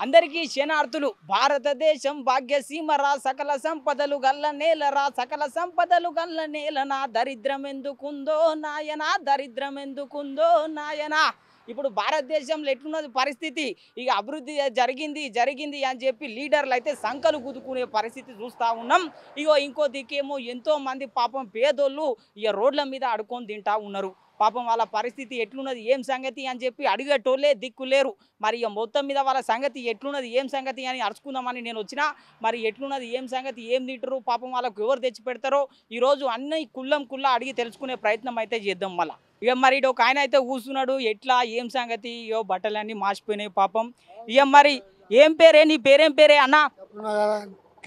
అందరికీ శనార్థులు. భారతదేశం భాగ్యసీమరా, సకల సంపదలు గల్ల నేలరా, సకల సంపదలు గల్ల నేలనా, దరిద్రం ఎందుకుందో నాయనా, దరిద్రం ఎందుకుందో నాయనా. ఇప్పుడు భారతదేశంలో ఎట్లున్నది పరిస్థితి, ఇక అభివృద్ధి జరిగింది అని చెప్పి లీడర్లు అయితే సంకలు గుద్దుకునే పరిస్థితి చూస్తూ ఉన్నాం. ఇగో ఇంకో దిక్కేమో ఎంతో మంది పాపం పేదోళ్ళు ఇక రోడ్ల మీద అడుకొని తింటా ఉన్నారు. పాపం వాళ్ళ పరిస్థితి ఎట్లున్నది, ఏం సంగతి అని చెప్పి అడిగేటోళ్ళే దిక్కులేరు. మరి ఇక మొత్తం మీద వాళ్ళ సంగతి ఎట్లున్నది, ఏం సంగతి అని అరుచుకుందామని నేను వచ్చిన. మరి ఎట్లున్నది, ఏం సంగతి, ఏం తింటారు, పాపం వాళ్ళకు ఎవరు తెచ్చి పెడతారో ఈరోజు అన్ని కుల్లా అడిగి తెలుసుకునే ప్రయత్నం అయితే చేద్దాం. మళ్ళీ ఇక మరి ఒక ఆయన అయితే కూర్చున్నాడు, ఎట్లా ఏం సంగతి, ఇయో బట్టలన్నీ మాసిపోయినాయి పాపం. ఇక మరి ఏం పేరే, నీ పేరేం పేరే అన్న?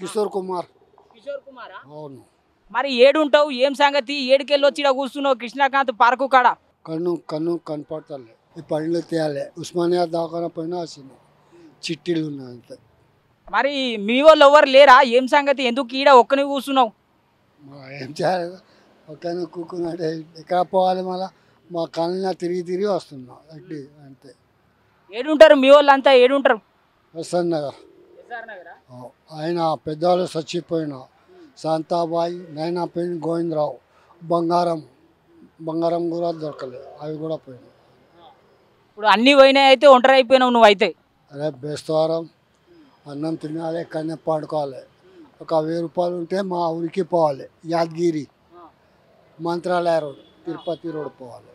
కిషోర్ కుమార్. కిషోర్ కుమారా? అవును. మరి ఏడుంటావు, ఏం సంగతి, ఏడుకెళ్ళి వచ్చి ఇక్కడ కూర్చున్నావు కృష్ణకాంత్ పార్కు కాడ? కన్ను కనపడతలే, ఈ పనులు తీయాలి. ఉస్మానియా దవాఖాన పైన వచ్చింది, చిట్టీలు ఉన్నాయి అంతే. మరి మీ వాళ్ళు ఎవరు లేరా, ఏం సంగతి, ఎందుకు ఈడ ఒక్కని కూర్చున్నావు? ఏం చేయాలి, ఒక్కనే కూకున్నాడు. ఎక్కడ పోవాలి, మళ్ళీ మా కళ్ళ తిరిగి వస్తున్నాం అంతే. ఏడుంటారు మీ వాళ్ళు అంతా, ఏడుంటారు? వసంత్ నగర్. ఆయన పెద్దవాళ్ళు చచ్చిపోయిన శాంతాబాయి, నైనా పోయిన గోవిందరావు, బంగారం కూడా దొరకలేదు, అవి కూడా పోయినాయి. ఇప్పుడు అన్నీ పోయినాయి, అయితే ఒంటరి అయిపోయినావు నువ్వు అయితే. అదే బేస్తవారం అన్నం తినాలి, ఎక్కడనే పడుకోవాలి. ఒక 1000 రూపాయలు ఉంటే మా ఊరికి పోవాలి, యాదగిరి మంత్రాలయ రోడ్, తిరుపతి రోడ్ పోవాలి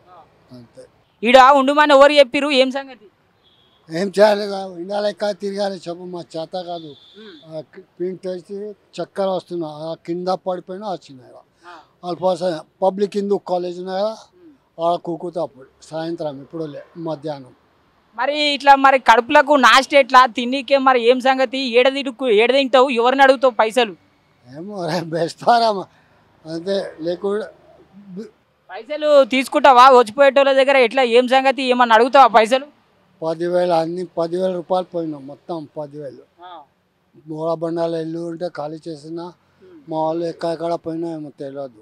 అంతే. ఈడ ఉండుమని ఎవరు చెప్పిరు, ఏం సంగతి? ఏం చేయాలి, ఇండియాలో ఎక్కడ తిరగాలి చెప్పు, మా చేత కాదు. పింట్ వేసి చక్కెర వస్తున్నా, కింద పడిపోయినా వచ్చినాయి. అల్పాస పబ్లిక్ హిందూ కాలేజ్ ఉన్నాయి కదా, ఆడ కూకుతా అప్పుడు సాయంత్రం, ఇప్పుడు మధ్యాహ్నం. మరి ఇట్లా మరి కడుపులకు నాస్ట్ ఎట్లా తిన్నీకే, మరి ఏం సంగతి, ఏడ తింటావు, ఎవరిని అడుగుతావు పైసలు? ఏమో బేస్తారా అంతే, లేకుండా పైసలు తీసుకుంటావా వచ్చిపోయేటోళ్ళ దగ్గర, ఎట్లా ఏం సంగతి, ఏమన్నా అడుగుతావా పైసలు? 10,000 అన్ని 10,000 రూపాయలు పోయినాం, మొత్తం 10,000. మూడబండాలు ఇల్లు ఉంటే ఖాళీ చేసిన, మా వాళ్ళు ఎక్కడ పోయినా ఏమో తెలియదు,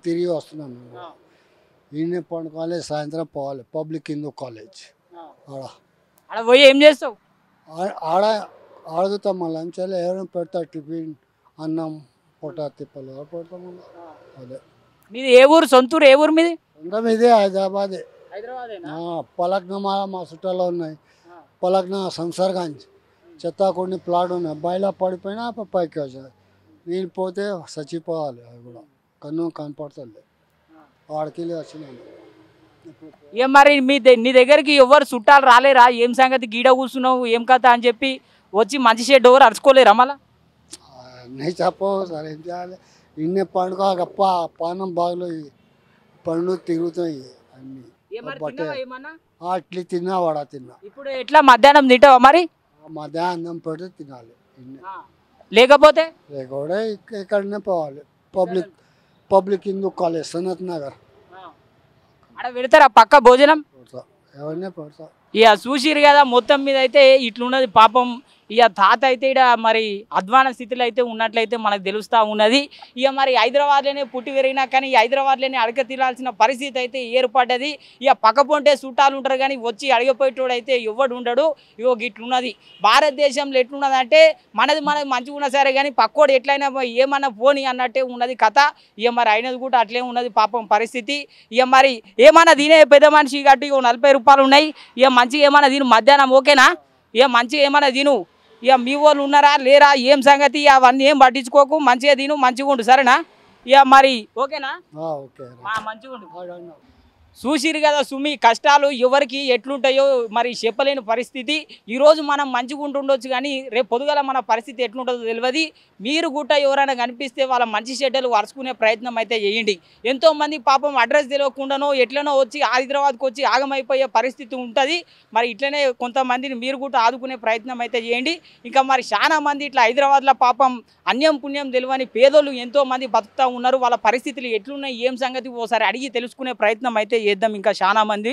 తిరిగి వస్తున్నాం. మేము ఈయన పండుకోవాలి, సాయంత్రం పోవాలి పబ్లిక్ హిందూ కాలేజ్. ఆడ పోయి ఏం చేస్తావు? ఆడుగుతాం, మళ్ళీ లంచ్ ఎవరైనా పెడతారు, టిఫిన్, అన్నం, పొట్ట తిప్పలు పెడతాం. అదే. మీది ఏ ఊరు, సొంతూరు ఏ ఊరు మీది? సొంతం ఇదే హైదరాబాదే. పలక్నమా మా చుట్టాలో ఉన్నాయి, పలక్నా సంసార్గంజ్ చెత్తాకొండి ప్లాట్ ఉన్నాయి, బయలా పడిపోయినా పైకి వచ్చాయి. నేను పోతే చచ్చిపోవాలి, అవి కూడా కన్ను కనపడుతుంది, ఆడికెళ్ళి వచ్చినాను. ఏం మరి నీ దగ్గరికి ఎవరు చుట్టాలు రాలేరా, ఏం సంగతి, గీడ కూర్చున్నావు, ఏం కథ అని చెప్పి వచ్చి మంచి షెడ్ ఎవరు అరుచుకోలేరా మళ్ళా? అన్నీ చెప్పవు సార్, ఏం చేయాలి, ఇన్నే పండుగ గప్ప పానం బాగులో పండ్లు తిరుగుతాయి అన్నీ. అట్లా తిన్నా వడ తిన్నా. ఇప్పుడు ఎట్లా మధ్యాహ్నం తింటావా మరి? మధ్యాహ్నం పెడితే తినాలి, లేకపోతే ఇక్కడనే పోవాలి, పబ్లిక్ హిందూ కాలేజ్ సనత్ నగర్. అక్కడ పెడతారా పక్క భోజనం? ఎవరినే పెడతా. ఇక చూసిరు కదా, మొత్తం మీద అయితే ఇట్లున్నది పాపం. ఇక తాత అయితే ఇక్కడ మరి అధ్వాన స్థితిలో అయితే ఉన్నట్లయితే మనకు తెలుస్తూ ఉన్నది. ఇక మరి హైదరాబాద్లోనే పుట్టి పెరిగినా కానీ హైదరాబాద్లోనే అడగ తీరాల్సిన పరిస్థితి అయితే ఏర్పడ్డది. ఇక పక్కపోంటే చుట్టాలు ఉంటారు కానీ వచ్చి అడగపోయేటోడు అయితే ఎవడు ఉండడు. ఇగో ఇట్లున్నది భారతదేశంలో. ఎట్లున్నది అంటే మనది మంచిగా ఉన్నా సరే కానీ పక్కోడు ఎట్లయినా ఏమన్నా పోని అన్నట్టే ఉన్నది కథ. ఇక మరి అయినది కూడా అట్లే ఉన్నది పాపం పరిస్థితి. ఇక మరి ఏమన్నా తినే పెద్ద మనిషి గట్టి 40 రూపాయలు ఉన్నాయి, ఇక మంచిగా ఏమన్నా తిను, మధ్యాహ్నం ఓకేనా, ఇక మంచిగా ఏమన్నా తిను. ఇక మీ వాళ్ళు ఉన్నారా లేరా ఏం సంగతి, అవన్నీ ఏం పట్టించుకోకు, మంచిగా తిను, మంచిగా ఉండు, సరేనా? ఇక మరి ఓకేనా? మంచిగా ఉండు. చూసిరు కదా సుమి, కష్టాలు ఎవరికి ఎట్లుంటాయో మరి చెప్పలేని పరిస్థితి. ఈరోజు మనం మంచిగా ఉంటుండొచ్చు కానీ రేపు పొద్దుగల మన పరిస్థితి ఎట్లుంటుందో తెలియదు. మీరు గుట్ట ఎవరైనా కనిపిస్తే వాళ్ళ మంచి చెడ్డలు వరుసుకునే ప్రయత్నం అయితే చేయండి. ఎంతోమంది పాపం అడ్రస్ తెలియకుండానో ఎట్లనో వచ్చి హైదరాబాద్కి వచ్చి ఆగమైపోయే పరిస్థితి ఉంటుంది. మరి ఇట్లనే కొంతమందిని మీరు కూడా ఆదుకునే ప్రయత్నం అయితే చేయండి. ఇంకా మరి చాలా మంది ఇట్లా హైదరాబాద్లో పాపం అన్యం పుణ్యం తెలియని పేదోళ్ళు ఎంతోమంది బతుకుతూ ఉన్నారు. వాళ్ళ పరిస్థితులు ఎట్లున్నాయి, ఏం సంగతి ఓసారి అడిగి తెలుసుకునే ప్రయత్నం అయితే చేద్దాం ఇంకా చాలా మంది.